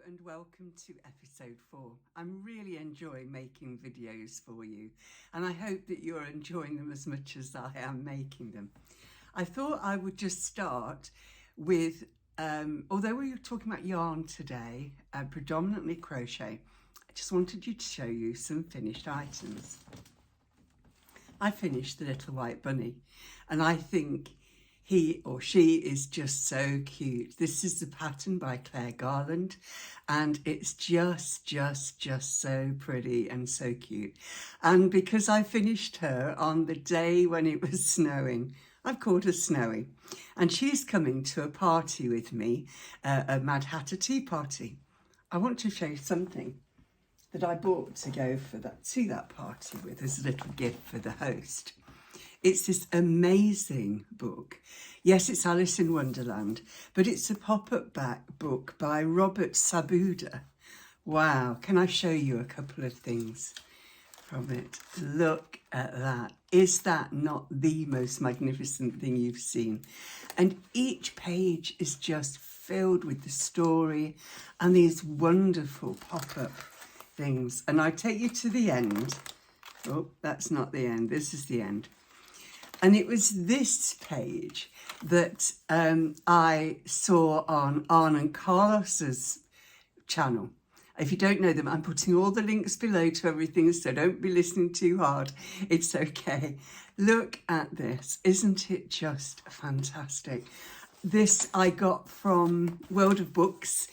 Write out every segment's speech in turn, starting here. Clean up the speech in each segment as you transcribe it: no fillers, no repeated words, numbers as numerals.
and welcome to episode 4. I'm really enjoying making videos for you and I hope that you're enjoying them as much as I am making them. I thought I would just start with, although we were talking about yarn today, predominantly crochet, I just wanted you to show you some finished items. I finished the little white bunny and I think he or she is just so cute. This is the pattern by Claire Garland and it's just so pretty and so cute. And because I finished her on the day when it was snowing, I've called her Snowy, and she's coming to a party with me, a Mad Hatter tea party. I want to show you something that I bought to go to that party with as a little gift for the host. It's this amazing book. Yes, it's Alice in Wonderland, but it's a pop-up back book by Robert Sabuda. Wow, can I show you a couple of things from it? Look at that. Is that not the most magnificent thing you've seen? And each page is just filled with the story and these wonderful pop-up things. And I take you to the end. Oh, that's not the end. This is the end. And it was this page that I saw on Arne and Carlos's channel. If you don't know them, I'm putting all the links below to everything, so don't be listening too hard. It's okay. Look at this. Isn't it just fantastic? This I got from World of Books.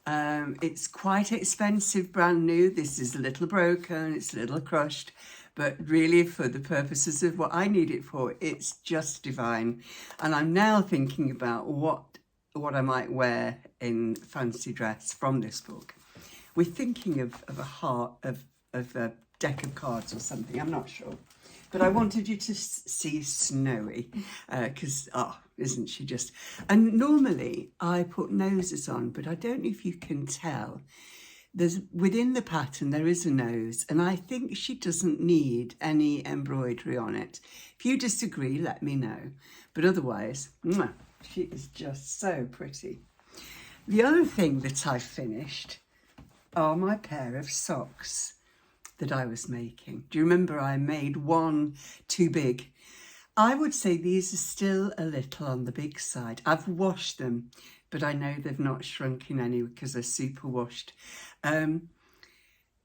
It's quite expensive, brand new. This is a little broken, it's a little crushed, but really for the purposes of what I need it for, it's just divine. And I'm now thinking about what I might wear in fancy dress from this book. We're thinking of a heart, of a deck of cards or something, I'm not sure. But I wanted you to see Snowy, because, isn't she just... And normally I put noses on, but I don't know if you can tell. Within the pattern there is a nose, and I think she doesn't need any embroidery on it. If you disagree, let me know. But otherwise, she is just so pretty. The other thing that I finished are my pair of socks that I was making. Do you remember I made one too big? I would say these are still a little on the big side. I've washed them, but I know they've not shrunk in any because they're super washed. I'm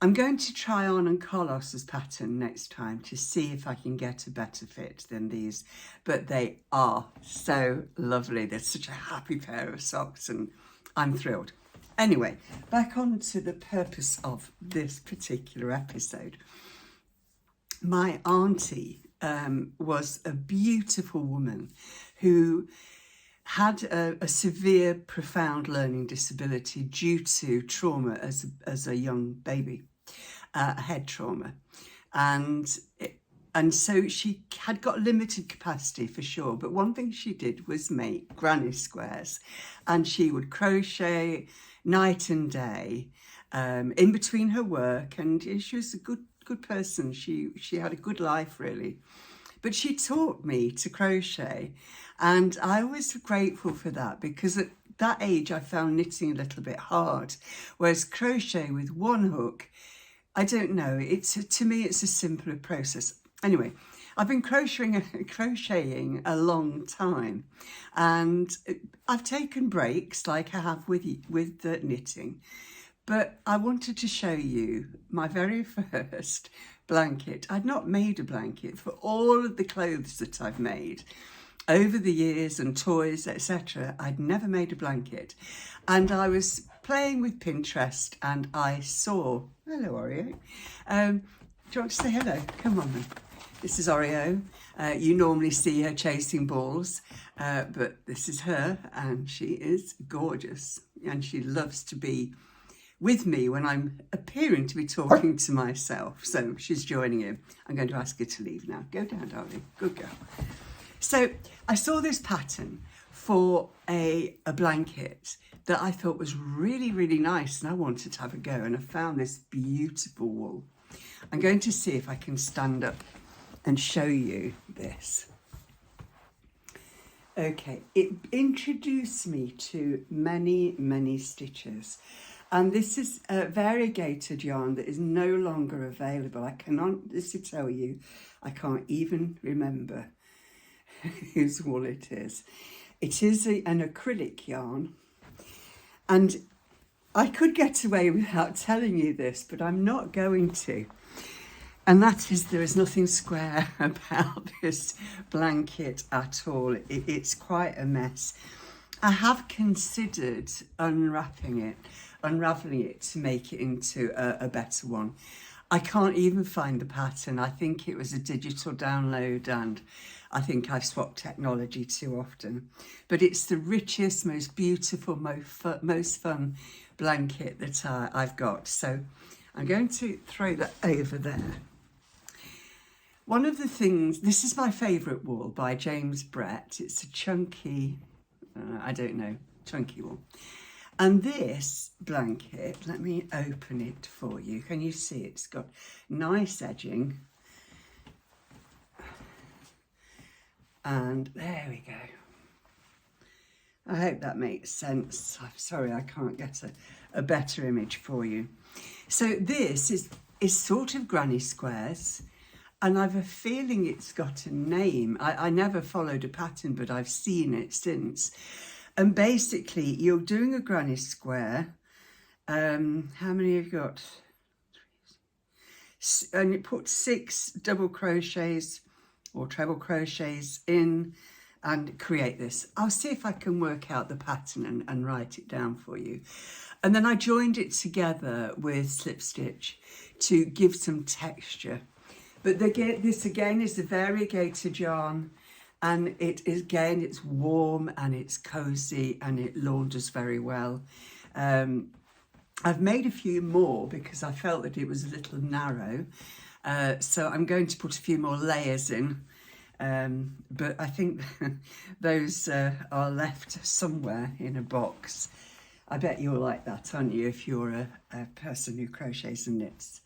going to try on and Carlos's pattern next time to see if I can get a better fit than these, but they are so lovely. They're such a happy pair of socks and I'm thrilled. Anyway, back on to the purpose of this particular episode. My auntie was a beautiful woman who had a severe, profound learning disability due to trauma as a young baby, a head trauma. And so she had got limited capacity for sure, but one thing she did was make granny squares, and she would crochet night and day in between her work, and she was a good person. She had a good life really. But she taught me to crochet, and I was grateful for that because at that age I found knitting a little bit hard, whereas crochet with one hook, I don't know, to me it's a simpler process. Anyway, I've been crocheting a long time, and I've taken breaks like I have with the knitting, but I wanted to show you my very first blanket. I'd not made a blanket for all of the clothes that I've made over the years and toys, etc. I'd never made a blanket, and I was playing with Pinterest and I saw, hello Oreo, do you want to say hello? Come on then. This is Oreo. You normally see her chasing balls, but this is her, and she is gorgeous, and she loves to be with me when I'm appearing to be talking to myself. So she's joining in. I'm going to ask her to leave now. Go down, darling. Good girl. So I saw this pattern for a blanket that I thought was really, really nice, and I wanted to have a go, and I found this beautiful wool. I'm going to see if I can stand up and show you this. Okay, it introduced me to many, many stitches. And this is a variegated yarn that is no longer available. I can honestly tell you, I can't even remember whose wool it is. It is an acrylic yarn, and I could get away without telling you this, but I'm not going to. And that is, there is nothing square about this blanket at all. It's quite a mess. I have considered unraveling it to make it into a better one. I can't even find the pattern. I think it was a digital download, and I think I've swapped technology too often. But it's the richest, most beautiful, most fun blanket that I've got. So I'm going to throw that over there. One of the things, this is my favourite wool by James Brett. It's a chunky, I don't know, chunky wool. And this blanket, let me open it for you. Can you see it's got nice edging? And there we go. I hope that makes sense. I'm sorry, I can't get a better image for you. So this is sort of granny squares, and I've a feeling it's got a name. I never followed a pattern, but I've seen it since. And basically, you're doing a granny square. How many have you got? And you put 6 double crochets or treble crochets in and create this. I'll see if I can work out the pattern and write it down for you. And then I joined it together with slip stitch to give some texture. But this again is the variegated yarn. And it is, again, it's warm and it's cozy and it launders very well. I've made a few more because I felt that it was a little narrow. So I'm going to put a few more layers in. But I think those are left somewhere in a box. I bet you're like that, aren't you? If you're a person who crochets and knits.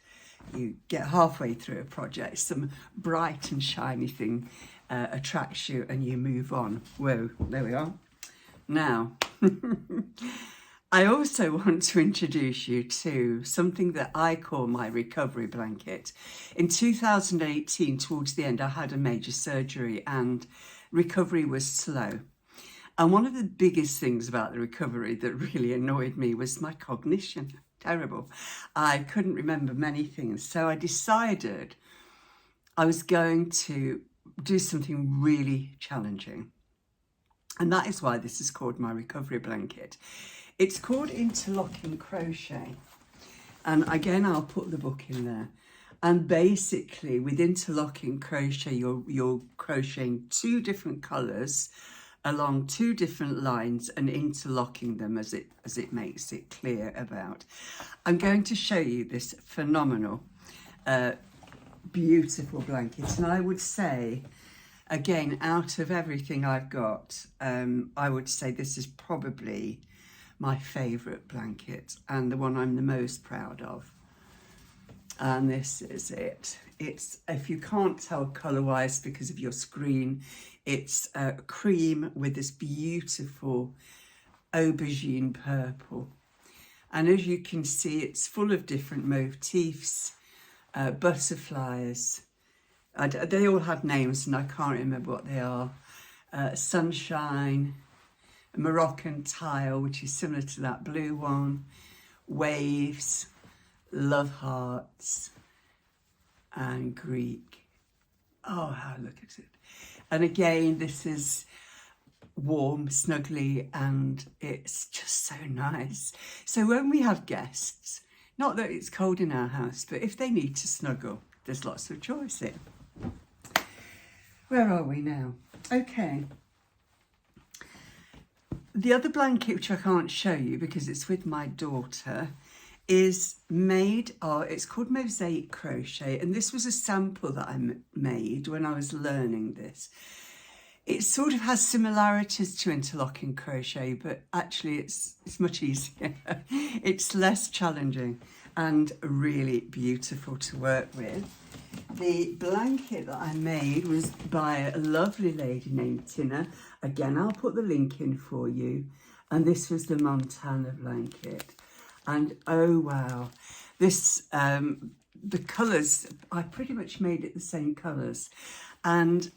You get halfway through a project, some bright and shiny thing attracts you and you move on. Whoa, there we are. Now, I also want to introduce you to something that I call my recovery blanket. In 2018, towards the end, I had a major surgery and recovery was slow. And one of the biggest things about the recovery that really annoyed me was my cognition. Terrible. I couldn't remember many things. So I decided I was going to do something really challenging. And that is why this is called my recovery blanket. It's called Interlocking Crochet. And again, I'll put the book in there. And basically with Interlocking Crochet, you're crocheting 2 different colours along 2 different lines and interlocking them as it makes it clear about. I'm going to show you this phenomenal, beautiful blanket. And I would say, again, out of everything I've got, I would say this is probably my favourite blanket and the one I'm the most proud of. And this is it. It's, if you can't tell colour-wise because of your screen, it's cream with this beautiful aubergine purple. And as you can see, it's full of different motifs, butterflies. They all have names and I can't remember what they are. Sunshine, Moroccan tile, which is similar to that blue one, waves, love hearts, and Greek. Oh, how look at it. And again, this is warm, snuggly, and it's just so nice. So when we have guests, not that it's cold in our house, but if they need to snuggle, there's lots of choice in. Where are we now? Okay. The other blanket, which I can't show you because it's with my daughter, is made of, it's called Mosaic crochet, and this was a sample that I made when I was learning this. It sort of has similarities to interlocking crochet, but actually it's much easier. It's less challenging and really beautiful to work with. The blanket that I made was by a lovely lady named Tinna. Again, I'll put the link in for you. And this was the Montana blanket. And oh wow, this the colours, I pretty much made it the same colours, and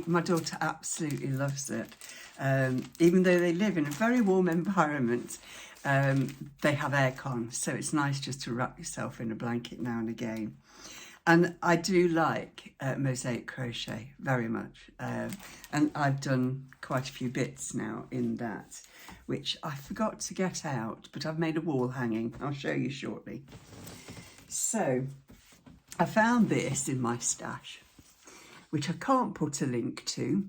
my daughter absolutely loves it. Even though they live in a very warm environment, they have aircon, so it's nice just to wrap yourself in a blanket now and again. And I do like mosaic crochet very much, and I've done quite a few bits now in that, which I forgot to get out, but I've made a wall hanging. I'll show you shortly. So I found this in my stash, which I can't put a link to,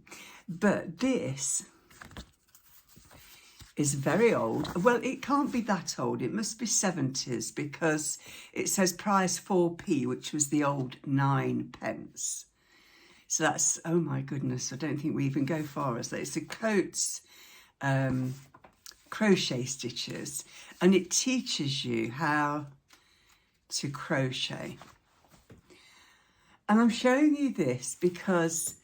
but this is very old. Well, it can't be that old. It must be 70s, because it says price 4p, which was the old 9p. So that's, oh my goodness, I don't think we even go far as that. It's a Coates crochet stitches, and it teaches you how to crochet. And I'm showing you this because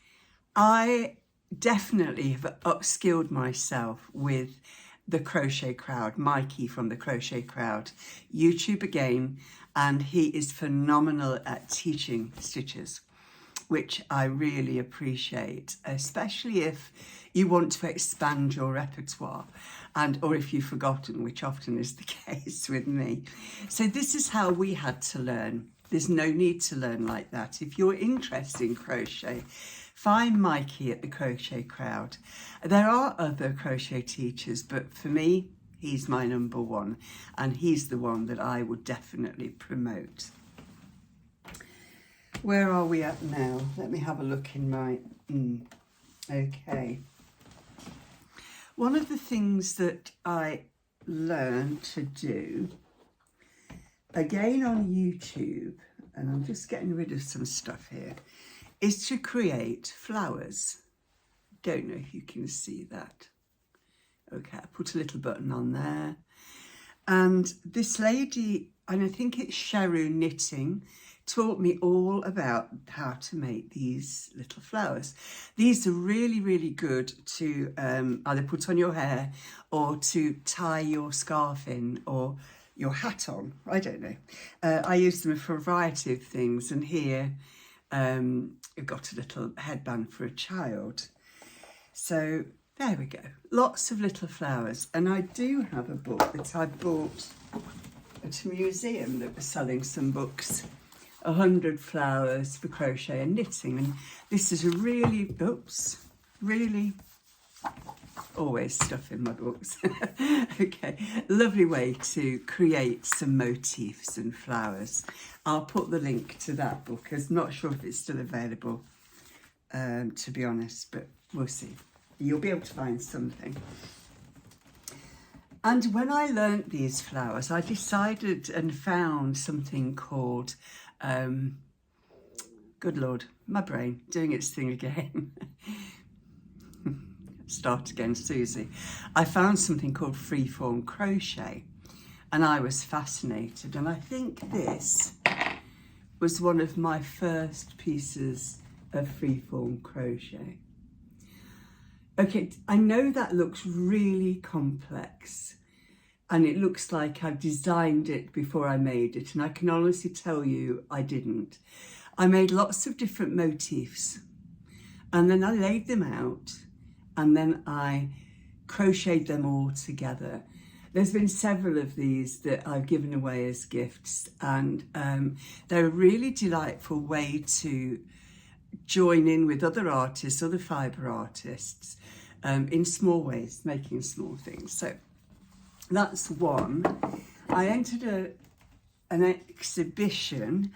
I definitely have upskilled myself with the Crochet Crowd, Mikey from the Crochet Crowd, YouTube again, and he is phenomenal at teaching stitches, which I really appreciate, especially if you want to expand your repertoire, or if you've forgotten, which often is the case with me. So this is how we had to learn. There's no need to learn like that. If you're interested in crochet, find Mikey at the Crochet Crowd. There are other crochet teachers, but for me, he's my number one, and he's the one that I would definitely promote. Where are we at now? Let me have a look in my... Okay. One of the things that I learned to do, again on YouTube, and I'm just getting rid of some stuff here, is to create flowers. Don't know if you can see that. Okay, I put a little button on there. And this lady, and I think it's Cheru Knitting, taught me all about how to make these little flowers. These are really, really good to either put on your hair or to tie your scarf in or your hat on. I don't know. I use them for a variety of things. And here we've got a little headband for a child. So there we go. Lots of little flowers. And I do have a book that I bought at a museum that was selling some books. 100 flowers for crochet and knitting, and this is a really, always stuff in my books. Okay, lovely way to create some motifs and flowers. I'll put the link to that book. I'm not sure if it's still available, to be honest, but we'll see. You'll be able to find something. And when I learnt these flowers, I decided and found something called good Lord, my brain doing its thing again. Start again, Susie. I found something called Freeform crochet, and I was fascinated. And I think this was one of my first pieces of Freeform crochet. Okay, I know that looks really complex, and it looks like I've designed it before I made it, and I can honestly tell you I didn't. I made lots of different motifs, and then I laid them out, and then I crocheted them all together. There's been several of these that I've given away as gifts, and they're a really delightful way to join in with other artists, other fibre artists, in small ways, making small things. So that's one. I entered an exhibition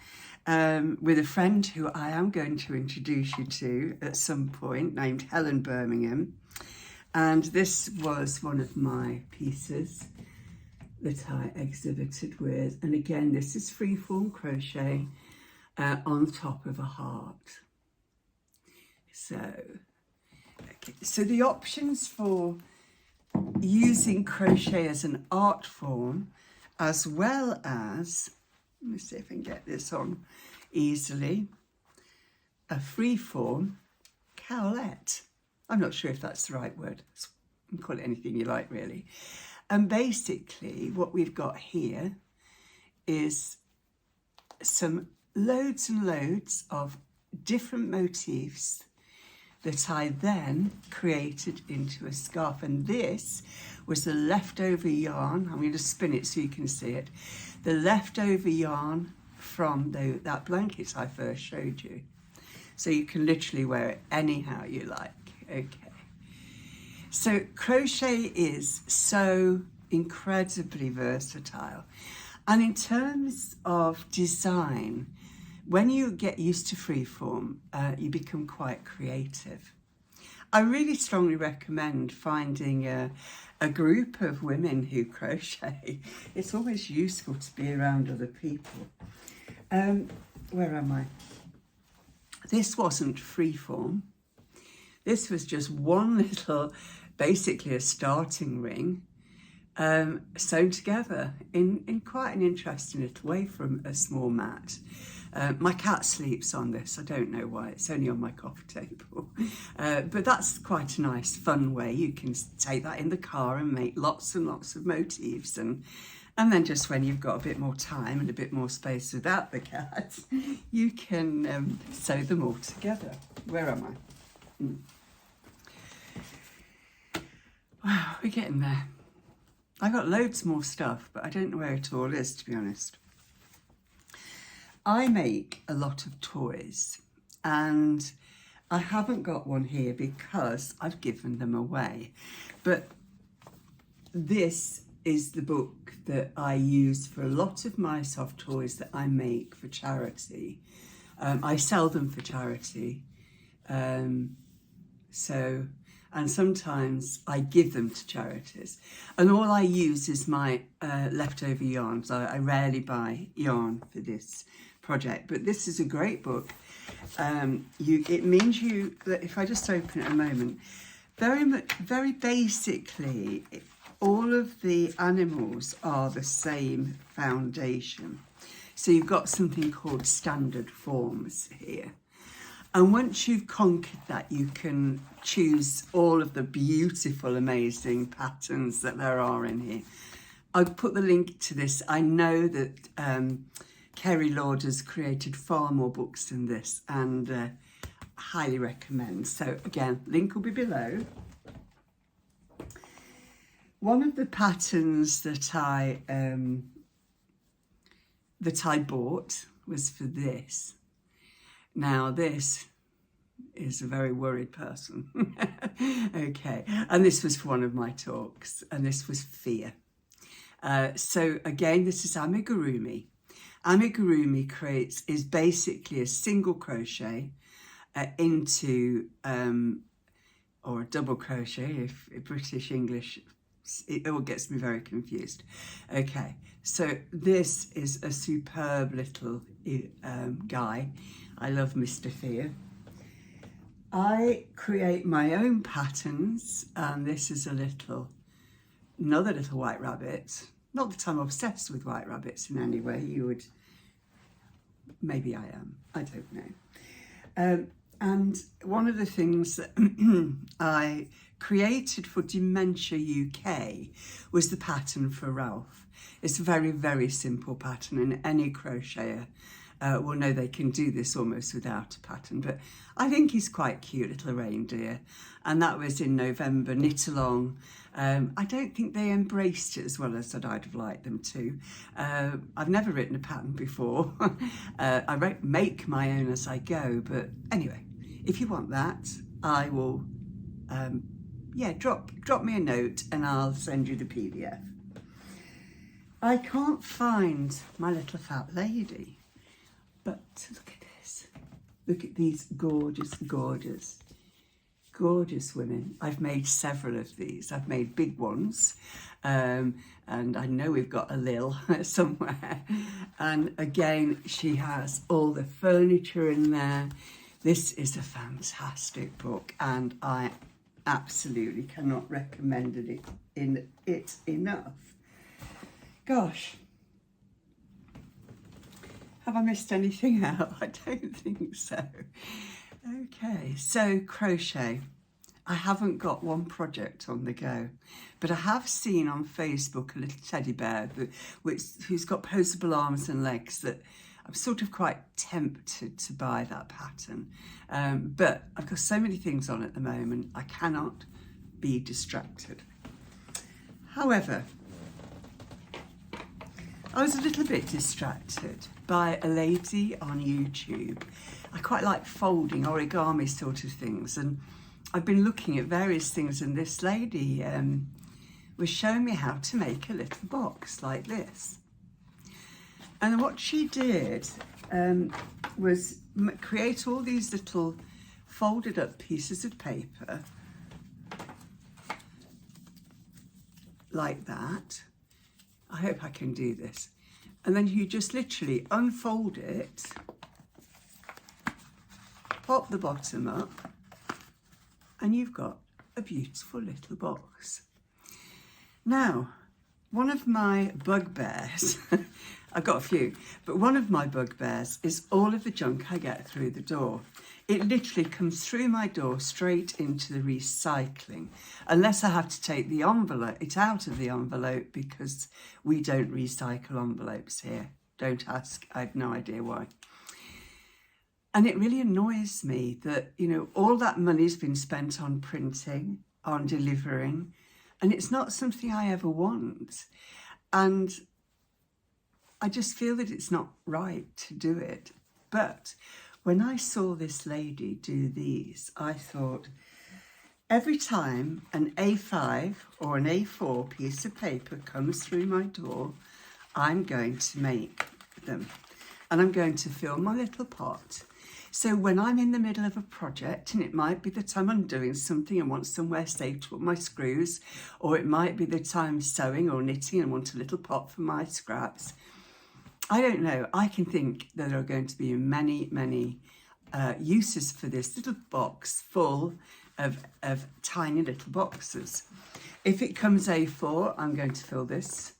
with a friend who I am going to introduce you to at some point, named Helen Birmingham. And this was one of my pieces that I exhibited with. And again, this is Freeform crochet on top of a heart. So, okay. So the options for using crochet as an art form, as well as, let me see if I can get this on easily, a freeform cowlette. I'm not sure if that's the right word. You can call it anything you like, really. And basically what we've got here is some loads and loads of different motifs that I then created into a scarf. And this was the leftover yarn. I'm going to spin it so you can see it. The leftover yarn from that blanket I first showed you. So you can literally wear it anyhow you like. Okay. So crochet is so incredibly versatile. And in terms of design, when you get used to freeform, you become quite creative. I really strongly recommend finding a group of women who crochet. It's always useful to be around other people. Where am I? This wasn't freeform. This was just one little, basically a starting ring, sewn together in quite an interesting little way from a small mat. My cat sleeps on this. I don't know why. It's only on my coffee table. But that's quite a nice, fun way. You can take that in the car and make lots and lots of motifs. And then just when you've got a bit more time and a bit more space without the cat, you can sew them all together. Where am I? Wow, we're getting there. I've got loads more stuff, but I don't know where it all is, to be honest. I make a lot of toys, and I haven't got one here because I've given them away. But this is the book that I use for a lot of my soft toys that I make for charity. I sell them for charity. And sometimes I give them to charities. And all I use is my leftover yarns. I rarely buy yarn for this project, but this is a great book. It means that if I just open it a moment, very basically, all of the animals are the same foundation. So you've got something called standard forms here. And once you've conquered that, you can choose all of the beautiful, amazing patterns that there are in here. I've put the link to this. I know that Kerry has created far more books than this, and highly recommend. So again, link will be below. One of the patterns that I bought was for this. Now this is a very worried person. Okay, and this was for one of my talks, and this was fear. So again, this is Amigurumi. Amigurumi is basically a single crochet into, or a double crochet if British English, it all gets me very confused. Okay, so this is a superb little guy. I love Mr. Fear. I create my own patterns, and this is another little white rabbit. Not that I'm obsessed with white rabbits in any way. Maybe I am, I don't know. And one of the things that I created for Dementia UK was the pattern for Ralph. It's a very, very simple pattern, and any crocheter will know they can do this almost without a pattern. But I think he's quite cute, little reindeer. And that was in November, knit along. I don't think they embraced it as well as I'd have liked them to. I've never written a pattern before. I make my own as I go, but anyway, if you want that, I will, drop me a note and I'll send you the PDF. I can't find my little fat lady, but look at this. Look at these gorgeous, gorgeous, gorgeous women. I've made several of these. I've made big ones, and I know we've got a Lil somewhere. And again, she has all the furniture in there. This is a fantastic book, and I absolutely cannot recommend it enough. Gosh, have I missed anything out? I don't think so. Okay, so crochet. I haven't got one project on the go, but I have seen on Facebook a little teddy bear who's got posable arms and legs that I'm sort of quite tempted to buy that pattern. But I've got so many things on at the moment, I cannot be distracted. However, I was a little bit distracted by a lady on YouTube. I quite like folding, origami sort of things, and I've been looking at various things, and this lady was showing me how to make a little box like this. And what she did was create all these little folded up pieces of paper like that. I hope I can do this. And then you just literally unfold it, pop the bottom up, and you've got a beautiful little box. Now, one of my bugbears, I've got a few, but one of my bugbears is all of the junk I get through the door. It literally comes through my door straight into the recycling, unless I have to take the envelope, it out of the envelope, because we don't recycle envelopes here. Don't ask, I have no idea why. And it really annoys me that, you know, all that money's been spent on printing, on delivering, and it's not something I ever want. And I just feel that it's not right to do it. But when I saw this lady do these, I thought, every time an A5 or an A4 piece of paper comes through my door, I'm going to make them. And I'm going to fill my little pot. So when I'm in the middle of a project, and it might be that I'm undoing something and want somewhere safe to put my screws, or it might be that I'm sewing or knitting and want a little pot for my scraps, I don't know, I can think that there are going to be many uses for this little box full of tiny little boxes. If it comes A4, I'm going to fill this.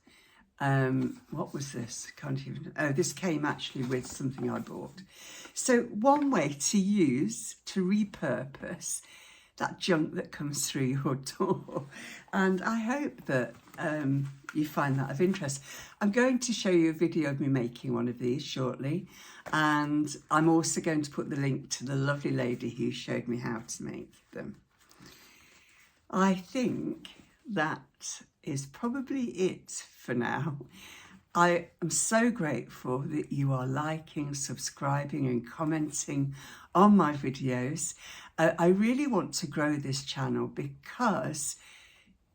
What was this? Can't even, oh, this came actually with something I bought. So one way to repurpose that junk that comes through your door. And I hope that you find that of interest. I'm going to show you a video of me making one of these shortly. And I'm also going to put the link to the lovely lady who showed me how to make them. I think that is probably it for now. I am so grateful that you are liking, subscribing and commenting on my videos. I really want to grow this channel because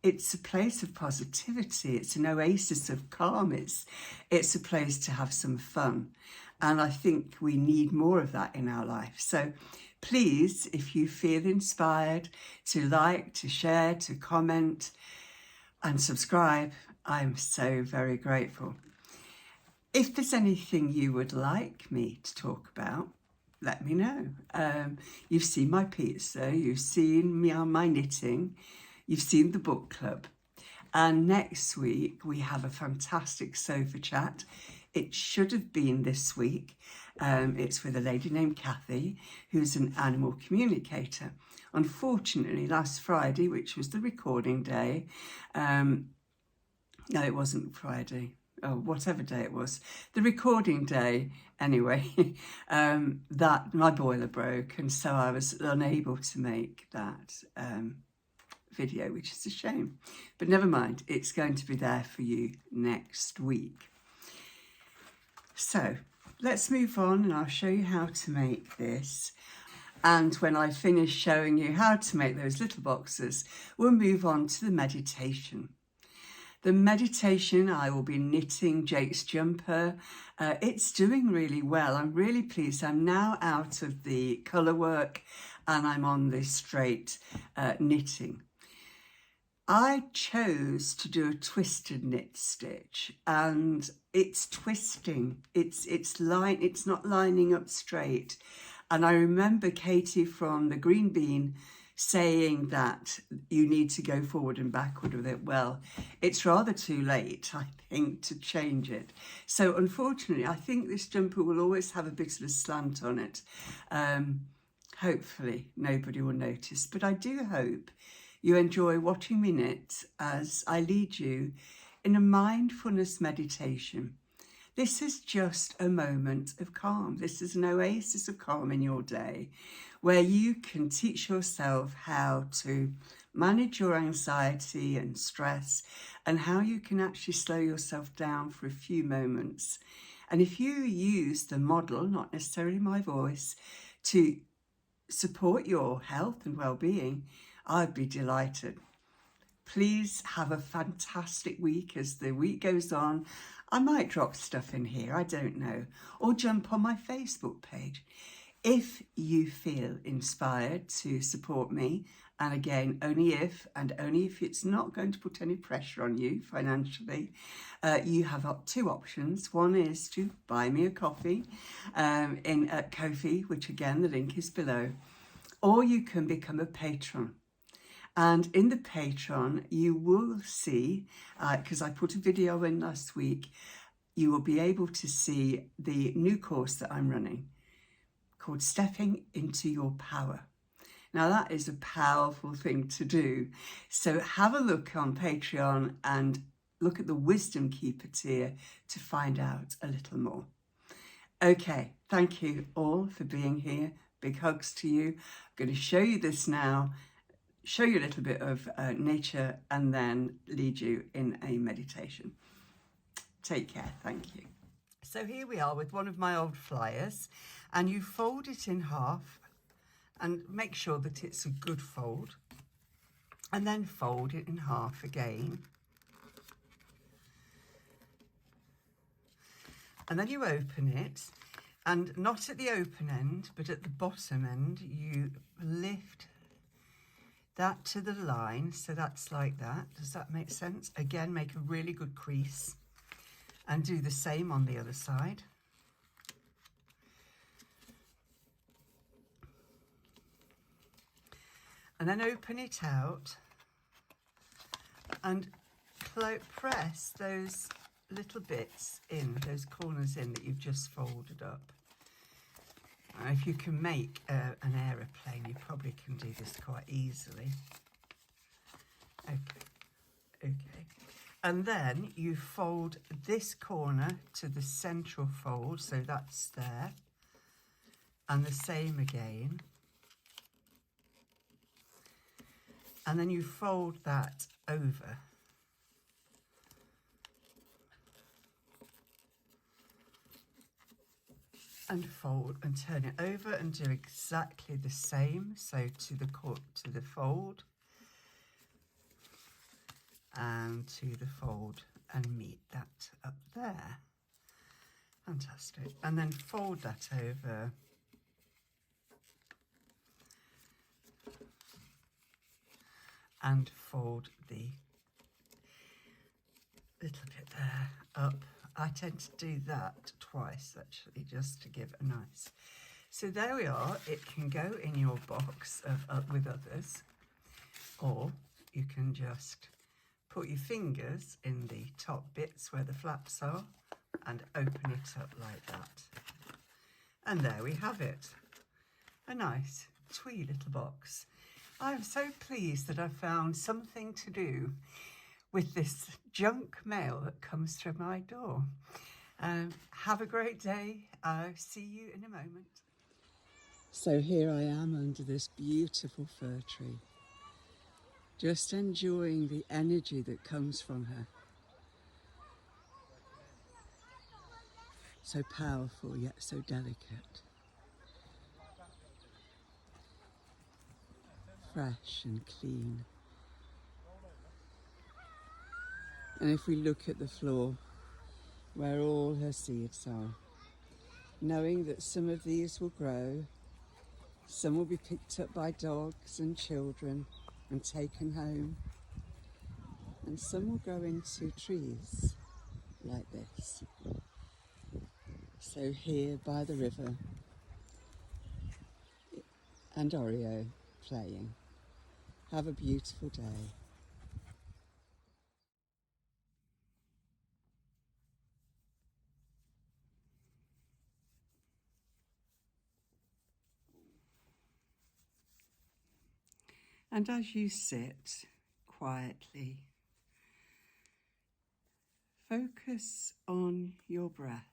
it's a place of positivity. It's an oasis of calm. It's a place to have some fun. And I think we need more of that in our life. So please, if you feel inspired to like, to share, to comment and subscribe, I'm so very grateful. If there's anything you would like me to talk about, let me know. You've seen my pizza, you've seen me on my knitting, you've seen the book club. And next week we have a fantastic sofa chat. It should have been this week. It's with a lady named Cathy, who's an animal communicator. Unfortunately, last Friday, which was the recording day, no, it wasn't Friday. Oh, whatever day it was, the recording day anyway, that my boiler broke, and so I was unable to make that video, which is a shame. But never mind, it's going to be there for you next week. So let's move on, and I'll show you how to make this. And when I finish showing you how to make those little boxes, we'll move on to the meditation. The meditation, I will be knitting Jake's jumper. It's doing really well. I'm really pleased. I'm now out of the colour work and I'm on the straight knitting. I chose to do a twisted knit stitch, and it's twisting. It's not lining up straight. And I remember Katie from the Green Bean saying that you need to go forward and backward with it. Well, it's rather too late, I think, to change it. So unfortunately, I think this jumper will always have a bit of a slant on it. hopefully nobody will notice, but I do hope you enjoy watching me knit as I lead you in a mindfulness meditation. This is just a moment of calm. This is an oasis of calm in your day where you can teach yourself how to manage your anxiety and stress and how you can actually slow yourself down for a few moments. And if you use the model, not necessarily my voice, to support your health and well-being, I'd be delighted. Please have a fantastic week. As the week goes on, I might drop stuff in here, I don't know, or jump on my Facebook page. If you feel inspired to support me, and again, only if it's not going to put any pressure on you financially, you have two options. One is to buy me a coffee at Ko-fi, which again, the link is below, or you can become a patron. And in the Patreon, you will see, because I put a video in last week, you will be able to see the new course that I'm running called Stepping Into Your Power. Now that is a powerful thing to do. So have a look on Patreon and look at the Wisdom Keeper tier to find out a little more. Okay, thank you all for being here. Big hugs to you. I'm going to show you this now, show you a little bit of nature, and then lead you in a meditation. Take care. Thank you. So here we are with one of my old flyers, and you fold it in half and make sure that it's a good fold, and then fold it in half again. And then you open it, and not at the open end, but at the bottom end, you lift that to the line, so that's like that. Does that make sense? Again, make a really good crease and do the same on the other side. And then open it out and press those little bits in, those corners in that you've just folded up. If you can make an aeroplane, you probably can do this quite easily. Okay. And then you fold this corner to the central fold, so that's there. And the same again. And then you fold that over. And fold and turn it over and do exactly the same. So to the fold and to the fold and meet that up there. Fantastic. And then fold that over. And fold the little bit there up. I tend to do that twice actually, just to give a nice. So there we are. It can go in your box with others, or you can just put your fingers in the top bits where the flaps are and open it up like that. And there we have it. A nice twee little box. I'm so pleased that I found something to do with this junk mail that comes through my door. Have a great day. I'll see you in a moment. So here I am under this beautiful fir tree, just enjoying the energy that comes from her. So powerful yet so delicate. Fresh and clean. And if we look at the floor where all her seeds are, knowing that some of these will grow, some will be picked up by dogs and children and taken home, and some will grow into trees like this. So here by the river, and Oreo playing. Have a beautiful day. And as you sit quietly, focus on your breath.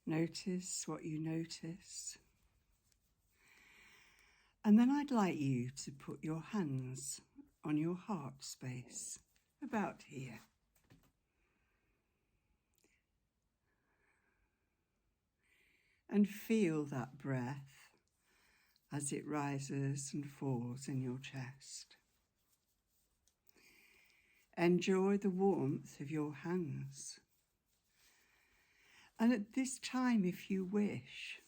Notice what you notice. And then I'd like you to put your hands on your heart space, about here. And feel that breath as it rises and falls in your chest. Enjoy the warmth of your hands. And at this time, if you wish,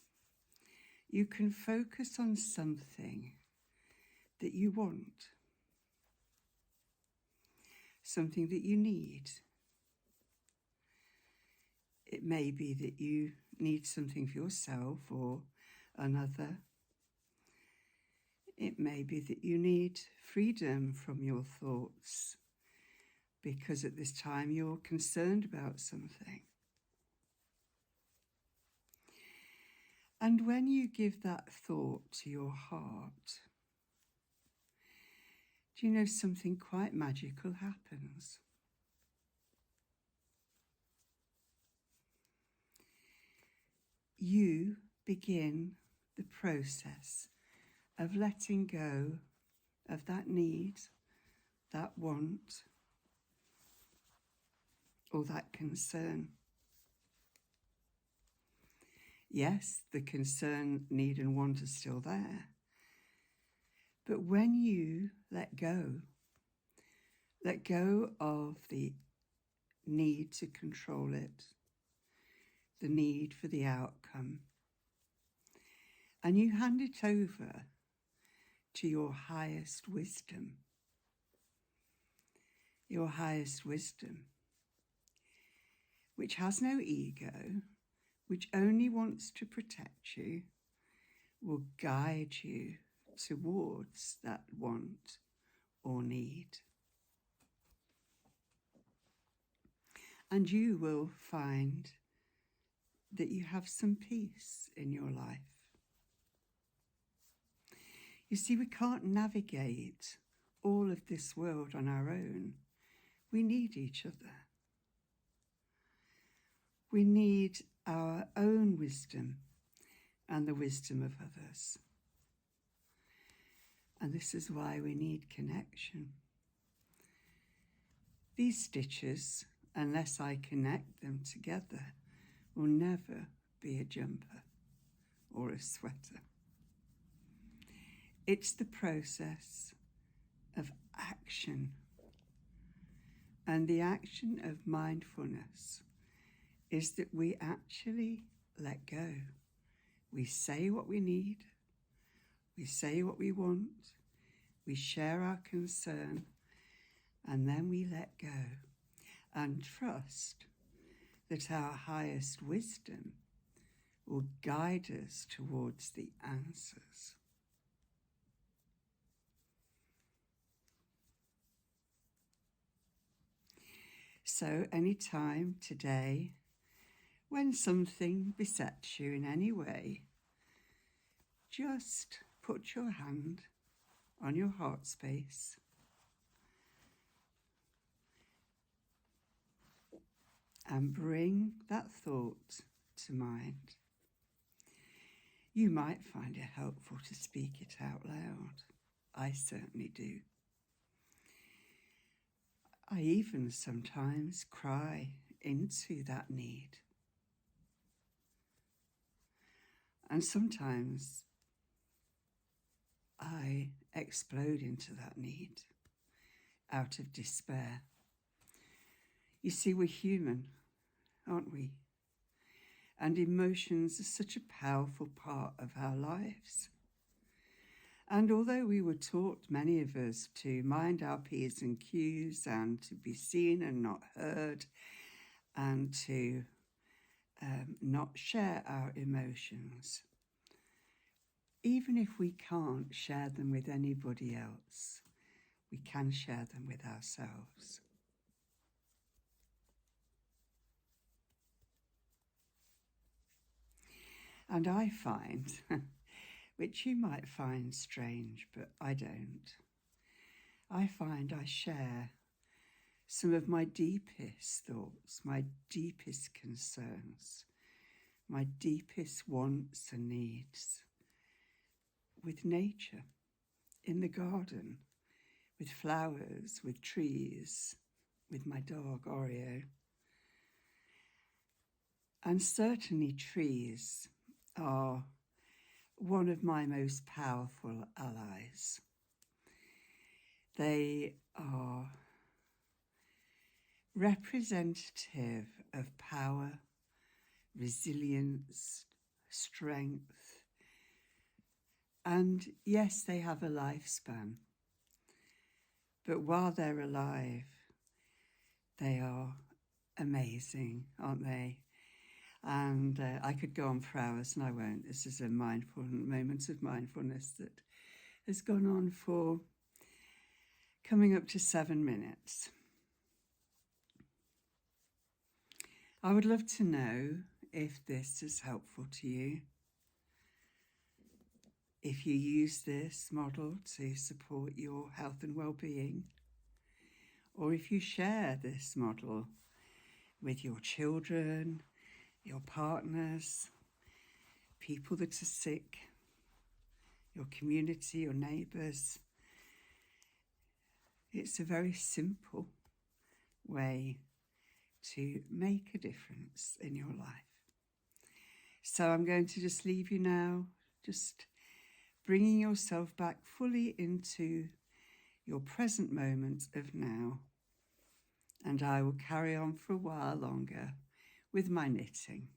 you can focus on something that you want, something that you need. It may be that you need something for yourself or another. It may be that you need freedom from your thoughts because at this time you're concerned about something. And when you give that thought to your heart, do you know something quite magical happens? You begin the process of letting go of that need, that want, or that concern. Yes, the concern, need and want are still there. But when you let go of the need to control it, the need for the outcome, and you hand it over to your highest wisdom, which has no ego, which only wants to protect you, will guide you towards that want or need. And you will find that you have some peace in your life. You see, we can't navigate all of this world on our own. We need each other. We need our own wisdom and the wisdom of others. And this is why we need connection. These stitches, unless I connect them together, will never be a jumper or a sweater. It's the process of action. And the action of mindfulness is that we actually let go. We say what we need, we say what we want, we share our concern, and then we let go and trust that our highest wisdom will guide us towards the answers. So anytime today, when something besets you in any way, just put your hand on your heart space and bring that thought to mind. You might find it helpful to speak it out loud. I certainly do. I even sometimes cry into that need. And sometimes I explode into that need out of despair. You see, we're human, aren't we? And emotions are such a powerful part of our lives. And although we were taught, many of us, to mind our P's and Q's and to be seen and not heard and to not share our emotions, even if we can't share them with anybody else, we can share them with ourselves. And I find, which you might find strange, but I don't, I find I share some of my deepest thoughts, my deepest concerns, my deepest wants and needs with nature, in the garden, with flowers, with trees, with my dog Oreo. And certainly trees are one of my most powerful allies. They are representative of power, resilience, strength, and yes, they have a lifespan, but while they're alive, they are amazing, aren't they? And I could go on for hours, and I won't. This is a mindful moment of mindfulness that has gone on for coming up to 7 minutes. I would love to know if this is helpful to you, if you use this model to support your health and well-being, or if you share this model with your children, your partners, people that are sick, your community, your neighbours. It's a very simple way to make a difference in your life. So I'm going to just leave you now, just bringing yourself back fully into your present moment of now. And I will carry on for a while longer with my knitting.